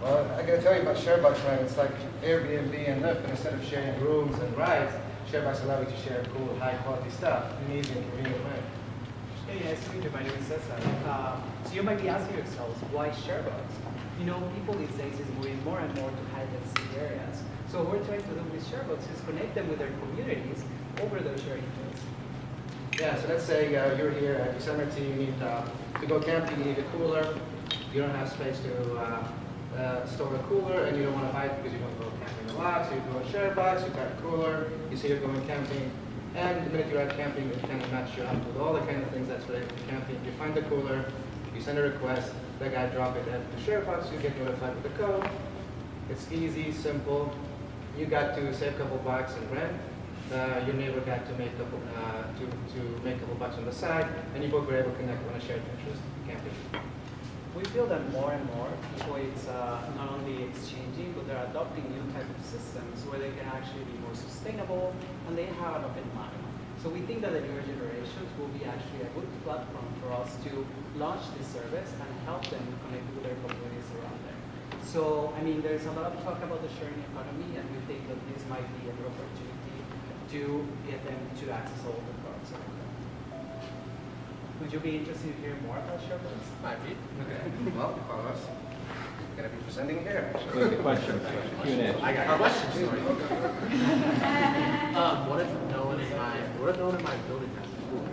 Well, I gotta tell you about ShareBox, man. It's like Airbnb and Lyft, but instead of sharing rooms and rides, ShareBox allows you to share cool, high-quality stuff in an easy and convenient way. Hey, nice to meet you. My name is Cesar. So you might be asking yourselves, why ShareBox? You know, people these days is moving more and more to high-density areas. So what we're trying to do with ShareBox is connect them with their communities over those sharing tools. Yeah, so let's say you're here at Yosemite, you need to go camping, you need a cooler, you don't have space to store a cooler, and you don't want to buy it because you want to go camping a lot, so you go to ShareBox, you've got a cooler, you say you're going camping, and the minute you're out camping, it kind of matches you up with all the kind of things that's related to camping. You find the cooler, you send a request, the guy drop it at the ShareBox, you get notified with the code. It's easy, simple. You got to save a couple bucks in rent. Your neighbor got to make a couple make a couple bucks on the side, and you both were able to connect on a shared interest, camping. We feel that more and more people, it's not only exchanging, but they're adopting new type of systems where they can actually be more sustainable and they have an open mind. So we think that the newer generations will be actually a good platform for us to launch this service and help them connect with their communities around there. So, I mean, there's a lot of talk about the sharing economy, and we think that this might be an opportunity to get them to access all the products around them. Would you be interested in hearing more about ShareBox? Might be. Okay. Well, Carlos, going to be presenting here. Quick questions, Q&A. I got questions for you. What if no one in my building has a pool?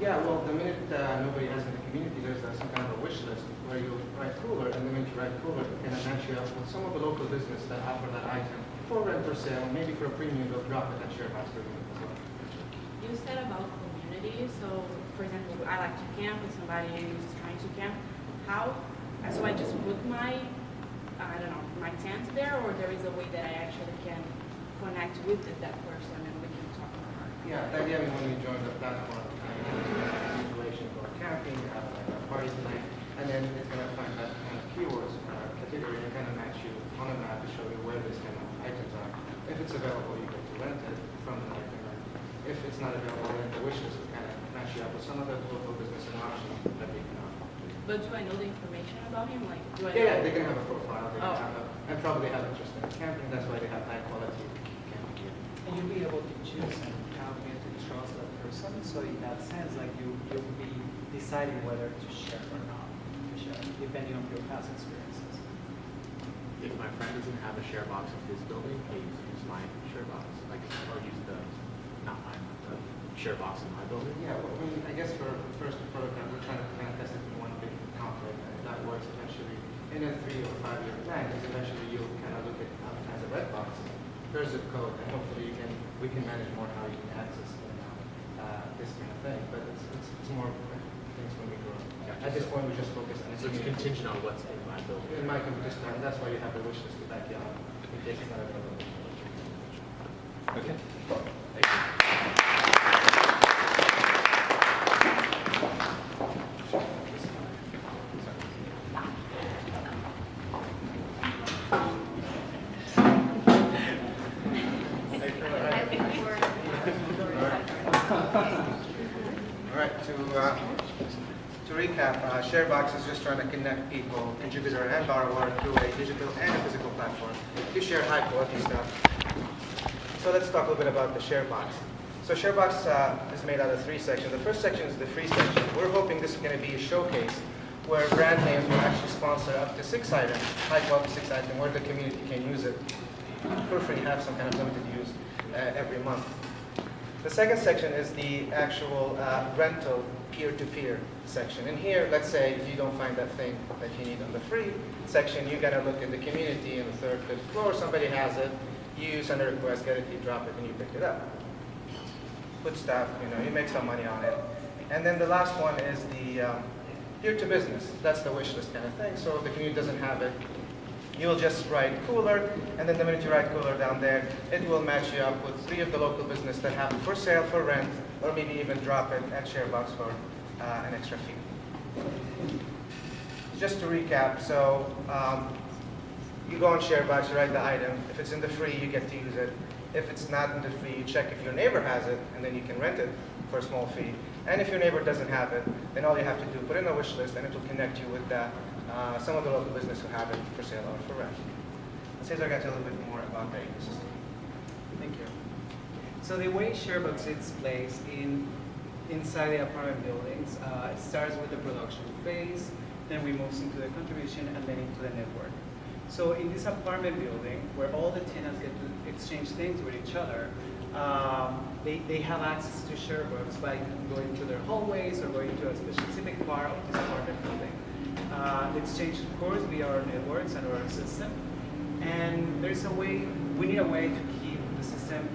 Yeah, well, the minute nobody has in the community, there's some kind of a wish list where you write cooler, and the minute you write cooler, it kind of match you up with some of the local business that offer that item for rent or sale, maybe for a premium, they'll drop it at ShareBox for you as well. You said about community, so for example, I like to camp and somebody is trying to camp. How? So I just put my, I don't know, my tent there, or there is a way that I actually can connect with that person and we can talk more? Yeah, the idea is when you join the platform, you have a situation for camping, you have like a party tonight, and then it's going to find that kind of keywords category and kind of match you on a map to show you where this kind of items are. If it's available, you get to rent it from the item. If it's not available, then the wish list will kind of match you up with some of the local business and options that they can offer. But do I know the information about him? Like, do I know? Yeah, they can have a profile, they can Oh. have and probably have interest in camping. That's why they have high quality camping gear. And you'll be able to choose and kind of get to trust that person. So in that sense, like you'll be deciding whether to share or not to share, depending on your past experiences. If my friend doesn't have a share box in his building, can he use my share box? Like, or use the, not mine, but the share box in my building? Yeah, well, I mean, I guess for the first prototype, we're trying to kind of test it in one big conflict, and if that works eventually in a 3 or 5 year plan, because eventually you'll kind of look at as a red box. Here's zip code, and hopefully we can manage more how you can access this kind of thing. But it's more things when we grow. Gotcha. At this point, we just focus on So it's contingent on what's in my building. It might be just time. That's why you have the wish list to back you up in case it's not available. Okay. Thank you. All right, to recap, ShareBox is just trying to connect people, contributor and borrower, through a digital and a physical platform to share high quality stuff. So let's talk a little bit about the ShareBox. So ShareBox is made out of 3 sections. The first section is the free section. We're hoping this is going to be a showcase where brand names will actually sponsor up to 6 items, high quality 6 items, where the community can use it for free, have some kind of limited use every month. The second section is the actual rental peer-to-peer section. And here, let's say you don't find that thing that you need on the free section, you gotta look in the community in the 3rd, 5th floor, somebody has it, you send a request, get it, you drop it, and you pick it up. Good stuff, you make some money on it. And then the last one is the peer-to-business. That's the wish list kind of thing. So if the community doesn't have it, you'll just write cooler, and then the minute you write cooler down there, it will match you up with 3 of the local business that have it for sale, for rent, or maybe even drop it at ShareBox for an extra fee. Just to recap, so you go on ShareBox, you write the item. If it's in the free, you get to use it. If it's not in the free, you check if your neighbor has it, and then you can rent it for a small fee. And if your neighbor doesn't have it, then all you have to do, put in a wish list, and it will connect you with the some of the local business who have it for sale or for rent. Cesar got a little bit more about the ecosystem. Thank you. So the way ShareBox is placed inside the apartment buildings, it starts with the production phase, then we move into the contribution, and then into the network. So in this apartment building, where all the tenants get to exchange things with each other, they have access to ShareBox by going to their hallways or going to a specific part of this apartment building. The exchange, of course, via our networks and our system. And there's a way, we need a way to keep the system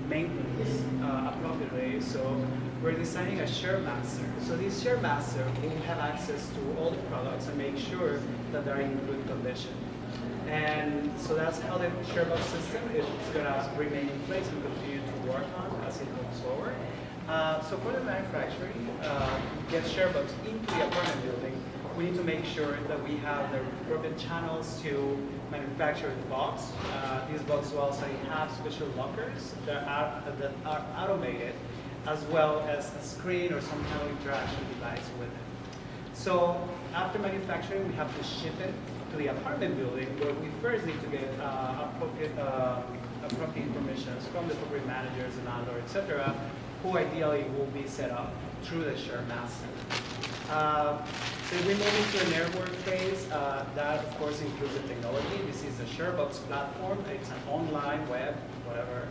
maintenance appropriately. So we're designing a share master. So this share master will have access to all the products and make sure that they're in good condition. And so that's how the ShareBox system is going to remain in place and continue to work on as it moves forward. So for the manufacturing, to get ShareBox into the apartment building, we need to make sure that we have the appropriate channels to manufacture the box. These boxes will also have special lockers that are automated, as well as a screen or some kind of interaction device with it. So after manufacturing, we have to ship it to the apartment building, where we first need to get appropriate information from the property managers and landlord, etc., who ideally will be set up through the share master. So we move into the network phase. That, of course, includes the technology. This is the ShareBox platform. It's an online web, whatever.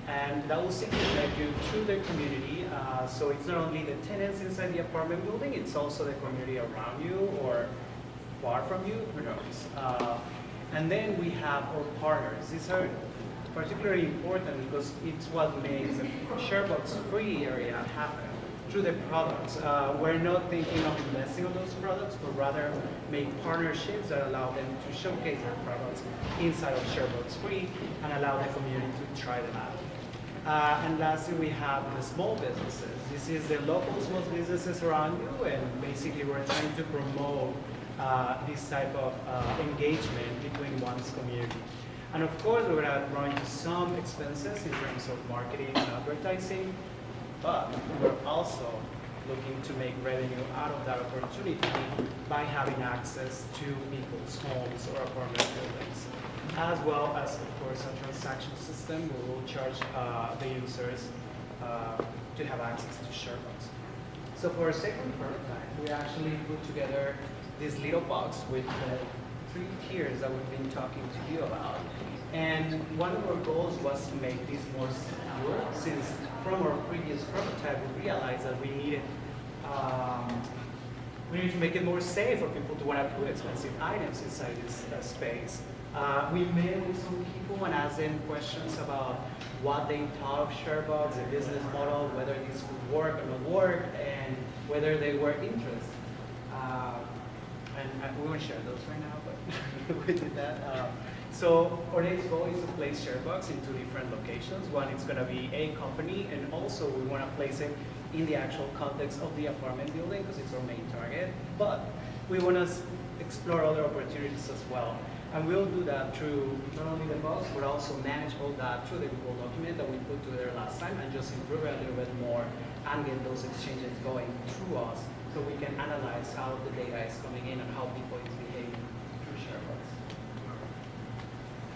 And that will simply connect you to the community. So it's not only the tenants inside the apartment building, it's also the community around you or far from you, who knows. And then we have our partners. These are particularly important because it's what makes the ShareBox free area happen through the products. We're not thinking of investing on those products, but rather make partnerships that allow them to showcase their products inside of ShareBox free and allow the community to try them out. And lastly, we have the small businesses. This is the local small businesses around you, and basically we're trying to promote this type of engagement between one's community. And of course, we're going to run into some expenses in terms of marketing and advertising, but we're also looking to make revenue out of that opportunity by having access to people's homes or apartment buildings, as well as, of course, a transaction system where we'll charge the users to have access to ShareBox. So for our second prototype, we actually put together this little box with the 3 tiers that we've been talking to you about. And one of our goals was to make this more secure, since from our previous prototype we realized that we needed to make it more safe for people to want to put expensive items inside this space. We met with some people and asked them questions about what they thought of ShareBox, the business model, whether this would work or not work, and whether they were interested. And we won't share those right now, but we did that. So our next goal is to place ShareBox in 2 different locations. One is going to be a company, and also we want to place it in the actual context of the apartment building because it's our main target. But we want to explore other opportunities as well. And we'll do that through not only the box, but also manage all that through the Google document that we put together last time, and just improve it a little bit more and get those exchanges going through us, so we can analyze how the data is coming in and how people is behaving through ShareBox.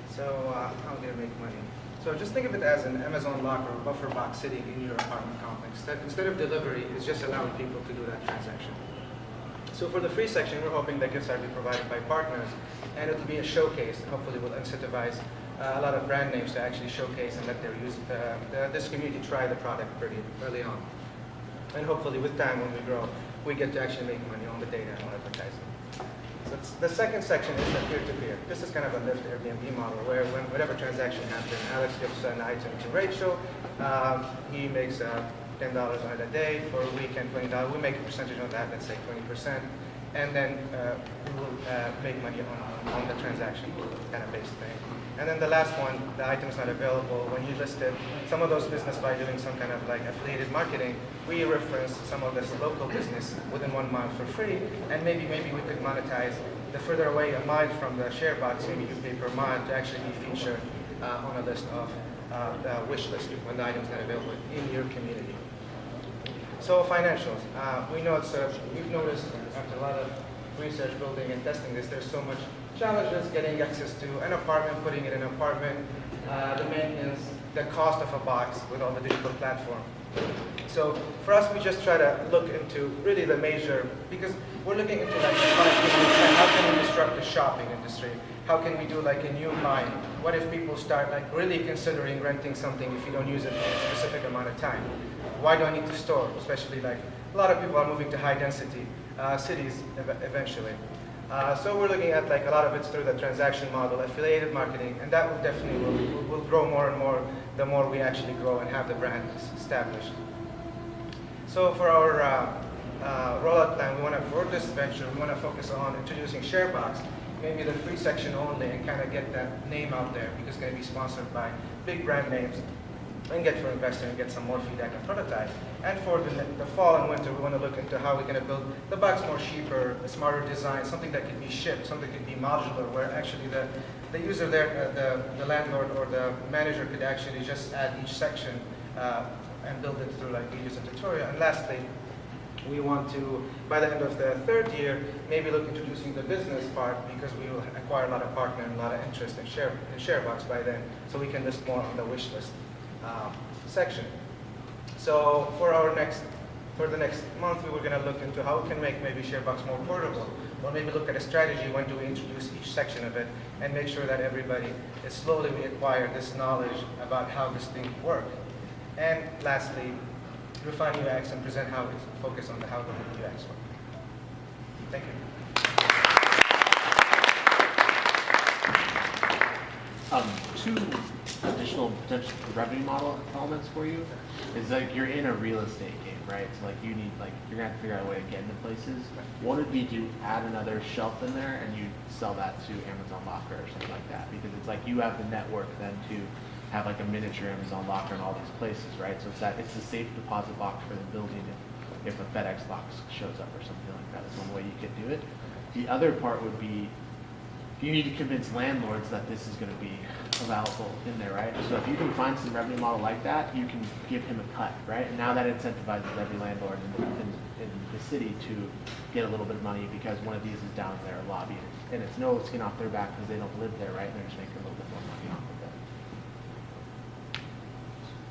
So how do you make money? So just think of it as an Amazon locker or buffer box sitting in your apartment complex. That instead of delivery, is just allowing people to do that transaction. So for the free section, we're hoping that gifts are be provided by partners, and it'll be a showcase. Hopefully, will incentivize a lot of brand names to actually showcase and let their this community try the product pretty early on. And hopefully, with time, when we grow, we get to actually make money on the data and on advertising. So the second section is the peer-to-peer. This is kind of a Lyft Airbnb model where when whatever transaction happens, Alex gives an item to Rachel. He makes $10 on it a day. For a week and $20. We make a percentage on that, let's say 20%. And then we will make money on the transaction kind of based thing. And then the last one, the item is not available. When you list it, some of those business by doing some kind of like affiliated marketing, we reference some of this local business within 1 mile for free, and maybe we could monetize the further away a mile from the ShareBox, maybe you pay per mile to actually be featured on a list of the wish list when the item is not available in your community. So financials, we know we've noticed after a lot of research, building, and testing this, there's so much challenges getting access to an apartment, putting it in an apartment, the maintenance, the cost of a box with all the digital platform. So for us, we just try to look into really the major, because we're looking into like how can we disrupt the shopping industry? How can we do like a new line? What if people start like really considering renting something if you don't use it for a specific amount of time? Why do I need to store? Especially like a lot of people are moving to high density cities eventually. So we're looking at like a lot of it's through the transaction model, affiliated marketing, and that will definitely will grow more and more the more we actually grow and have the brand established. So for our rollout plan, for this venture, we want to focus on introducing ShareBox, maybe the free section only, and kind of get that name out there because it's going to be sponsored by big brand names, and get for investor and get some more feedback and prototype. And for the fall and winter, we want to look into how we're going to build the box more cheaper, a smarter design, something that could be shipped, something that could be modular, where actually the user there, the landlord or the manager could actually just add each section and build it through like videos and tutorial. And lastly, we want to, by the end of the third year, maybe look introducing the business part because we will acquire a lot of partner and a lot of interest in ShareBox by then, so we can list more on the wish list section. So for the next month, we were going to look into how we can make maybe ShareBox more portable, or maybe look at a strategy when do we introduce each section of it, and make sure that everybody is slowly we acquire this knowledge about how this thing works. And lastly, refine UX and present how it's focused on how the UX work. Thank you. Two additional potential revenue model elements for you is like you're in a real estate game, right? So like you need you're gonna have to figure out a way to get into places. One would be to add another shelf in there and you sell that to Amazon Locker or something like that, because it's like you have the network then to have like a miniature Amazon Locker in all these places, right? So it's the safe deposit box for the building if a FedEx box shows up or something like that. Is one way you could do it. The other part would be you need to convince landlords that this is going to be available in there, right? So if you can find some revenue model like that, you can give him a cut, right? And now that incentivizes every landlord in the city to get a little bit of money because one of these is down in their lobby, and it's no skin off their back because they don't live there, right? And they're just making a little bit more money off of it.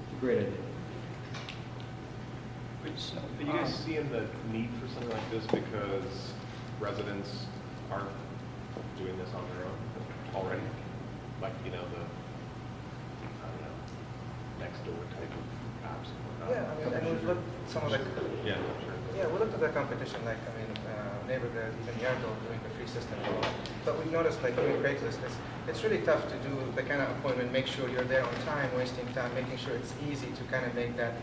It's a great idea. Are you guys seeing the need for something like this because residents aren't doing this on their own already? Like, you know, I don't know, next door type of apps and whatnot? Yeah, I mean, and we've looked at some of the Yeah, sure. Yeah, we looked at the competition, like, I mean, Neighborhood, even Yardle doing the free system. But we've noticed, like, even Craigslist, it's really tough to do the kind of appointment, make sure you're there on time, wasting time, making sure it's easy to kind of make that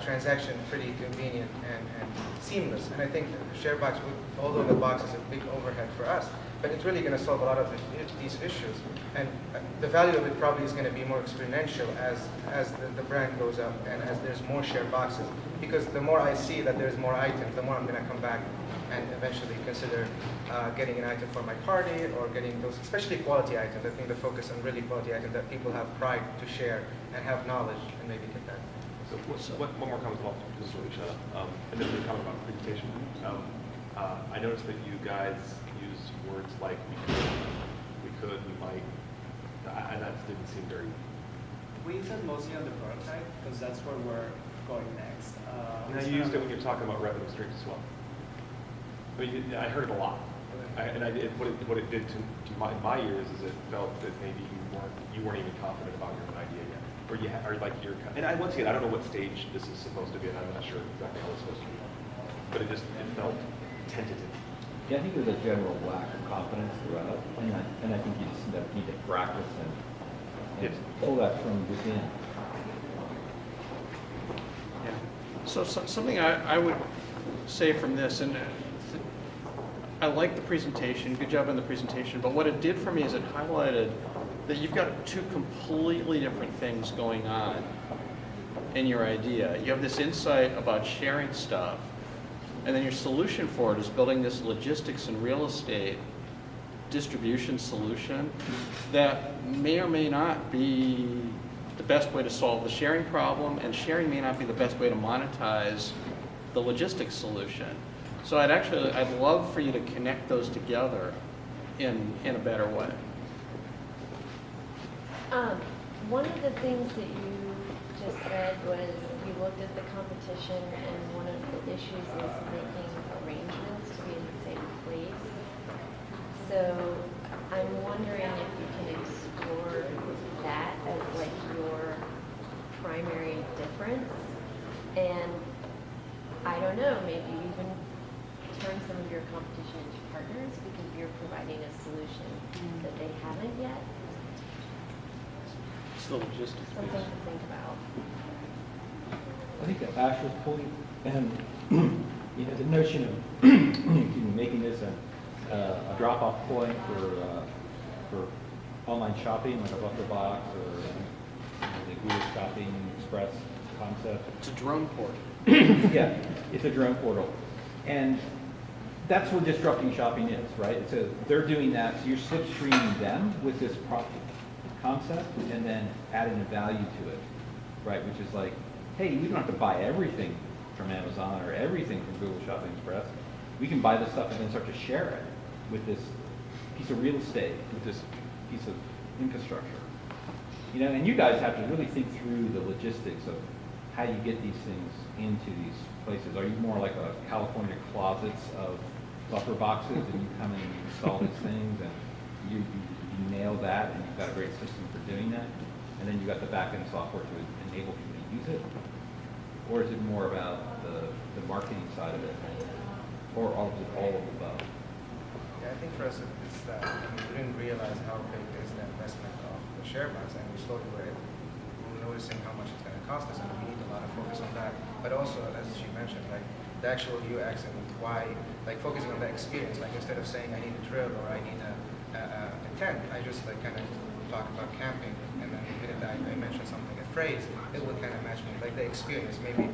transaction pretty convenient and seamless. And I think ShareBox, although the box is a big overhead for us, but it's really going to solve a lot of these issues. And the value of it probably is going to be more exponential as the brand goes up and as there's more shared boxes. Because the more I see that there's more items, the more I'm going to come back and eventually consider getting an item for my party or getting those, especially quality items. I think the focus on really quality items that people have pride to share and have knowledge and maybe get that. So one more comment about this is really shut up. And then we comment about presentation. I noticed that you guys used words like we could, we might, and that didn't seem very. We said mostly on the prototype because that's where we're going next. And I used it when you're talking about revenue streams as well. I mean, I heard it a lot. What it did to my ears is it felt that maybe you weren't even confident about your own idea yet, or once again, I don't know what stage this is supposed to be, and I'm not sure exactly how it's supposed to be, but it felt tentative. Yeah, I think there's a general lack of confidence throughout, and I think you just need to practice and pull that from within. Yeah. So something I would say from this, and I like the presentation, good job on the presentation, but what it did for me is it highlighted that you've got two completely different things going on in your idea. You have this insight about sharing stuff, and then your solution for it is building this logistics and real estate distribution solution that may or may not be the best way to solve the sharing problem, and sharing may not be the best way to monetize the logistics solution. So I'd love for you to connect those together in a better way. One of the things that you just said was you looked at the competition, and one of the issues is making arrangements to be in the same place. So I'm wondering if you can explore that as like your primary difference, and I don't know, maybe even turn some of your competition into partners because you're providing a solution that they haven't yet. It's the logistics Something piece. to think about. I think that Asher's point, and the notion of making this a drop-off point for online shopping, like a Buffer Box or the Google Shopping Express concept. It's a drone port. Yeah, it's a drone portal, and that's what disrupting shopping is, right? So they're doing that, so you're slipstreaming them with this concept, and then adding a value to it, right? Which is like, hey, we don't have to buy everything from Amazon or everything from Google Shopping Express. We can buy this stuff and then start to share it with this piece of real estate, with this piece of infrastructure. And you guys have to really think through the logistics of how you get these things into these places. Are you more like a California Closets of Buffer Boxes, and you come in and you install these things, and you nail that, and you've got a great system for doing that, and then you got the back-end software to enable people to use it? Or is it more about the marketing side of it, or all of the above? Yeah, I think for us it's that we didn't realize how big is the investment of the share box, and we slowly were noticing how much it's going to cost us, and we need a lot of focus on that. But also, as she mentioned, like the actual UX and why, like focusing on the experience. Like instead of saying I need a drill or I need a tent, I just like kind of talk about camping, and then the minute I mention something, a phrase, it will kind of match me, like the experience. Maybe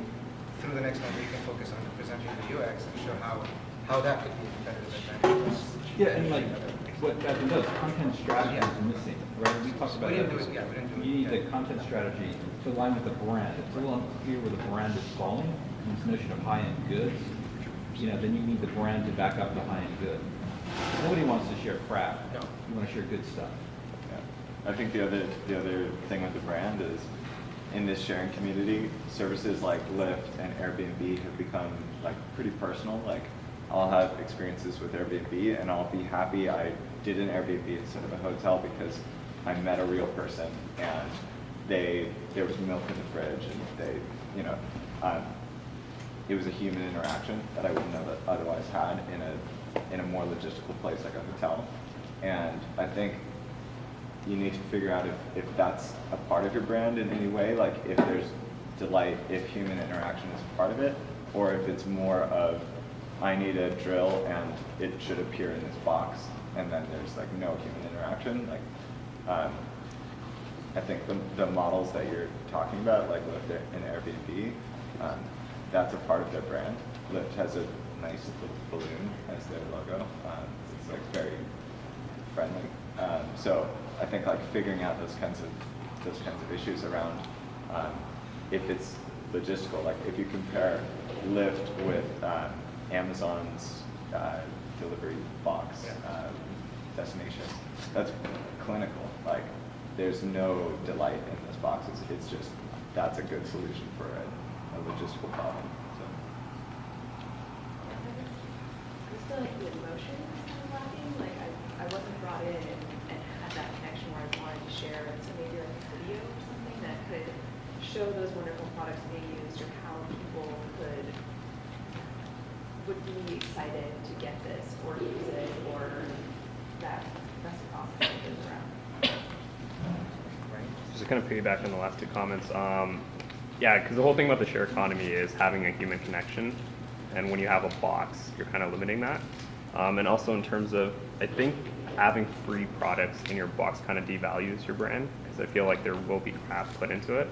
through the next one we can focus on presenting the UX and show how that could be a competitive advantage. Yeah, and like what Bethany does, content strategy is missing, right? We talked about We that. didn't do it, yeah, we didn't do it. You need Yeah. the content strategy to align with the brand. It's a little unclear where the brand is falling, and this notion of high-end goods. Then you need the brand to back up the high-end good. Nobody wants to share crap. No. You want to share good stuff. Yeah. I think the other thing with the brand is, in this sharing community, services like Lyft and Airbnb have become like pretty personal. Like I'll have experiences with Airbnb, and I'll be happy I did an Airbnb instead of a hotel because I met a real person, and there was milk in the fridge, and it was a human interaction that I wouldn't have otherwise had in a more logistical place like a hotel. And I think you need to figure out if that's a part of your brand in any way, like if there's delight, if human interaction is a part of it, or if it's more of, I need a drill and it should appear in this box, and then there's like no human interaction. Like, I think the models that you're talking about, like Lyft and Airbnb, that's a part of their brand. Lyft has a nice little balloon as their logo. It's like very friendly. So I think like figuring out those kinds of issues around if it's logistical, like if you compare Lyft with Amazon's delivery box destination, that's clinical. Like there's no delight in those boxes. It's just that's a good solution for a logistical problem. So. I feel like the emotion is kind of lacking. Like I wasn't brought in and had that connection where I wanted to share. So maybe like a video or something that could show those wonderful products being used, or how people would be excited to get this or use it, or that reciprocity goes around. Just kind of piggyback on the last two comments. Yeah, because the whole thing about the share economy is having a human connection, and when you have a box, you're kind of limiting that. And also in terms of, I think having free products in your box kind of devalues your brand, because I feel like there will be crap put into it.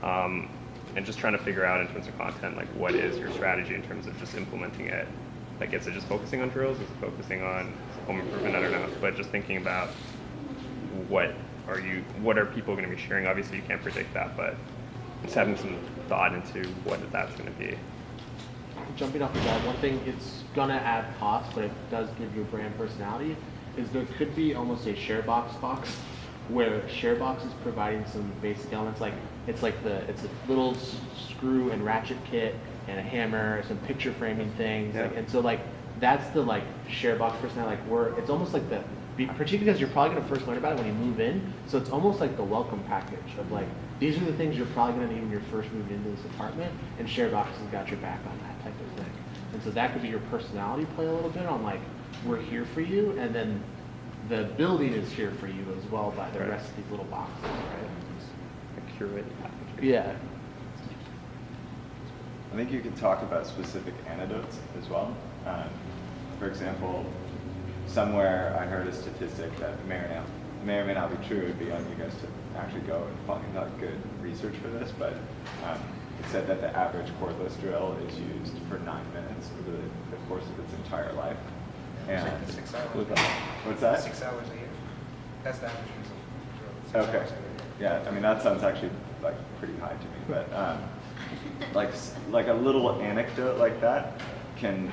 And just trying to figure out in terms of content, like what is your strategy in terms of just implementing it? Like, is it just focusing on drills? Is it focusing on home improvement? I don't know. But just thinking about what are people going to be sharing? Obviously, you can't predict that, but just having some thought into what that's going to be. jumping off of that, one thing it's gonna add cost, but it does give you a brand personality, is there could be almost a ShareBox box where ShareBox is providing some basic elements like it's a little screw and ratchet kit and a hammer, some picture framing things, Yeah. like, and so like that's the like ShareBox personality. Like it's almost like particularly because you're probably gonna first learn about it when you move in, so it's almost like the welcome package of like these are the things you're probably gonna need when you're first moved into this apartment, and ShareBox has got your back on that type of thing. And so that could be your personality play a little bit on like we're here for you, and then the building is here for you as well by the Right. rest of these little boxes, right? A curated package. Yeah. I think you could talk about specific anecdotes as well. For example, somewhere I heard a statistic that may or may not be true. It would be on you guys to actually go and find out good research for this, but it said that the average cordless drill is used for 9 minutes over the course of its entire life. And It's like 6 hours. what's that? 6 hours a year. That's the average use of drill. 6 Okay. hours a year. Yeah, I mean, that sounds actually like pretty high to me, but like a little anecdote like that can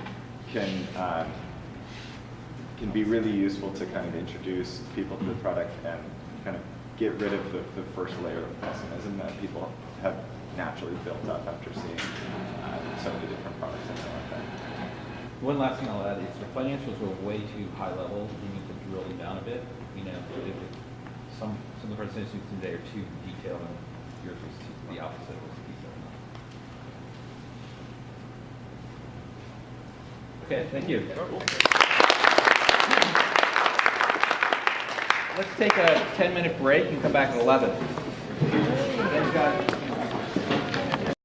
be really useful to kind of introduce people to the product and kind of get rid of the first layer of pessimism that people have naturally built up after seeing so many different products and stuff like that. One last thing I'll add is the financials are way too high level. You need to drill them down a bit. You know, some of the presentations today are too detailed, and yours was the opposite. Was detailed. Okay, thank you. Let's take a 10-minute break and come back at 11.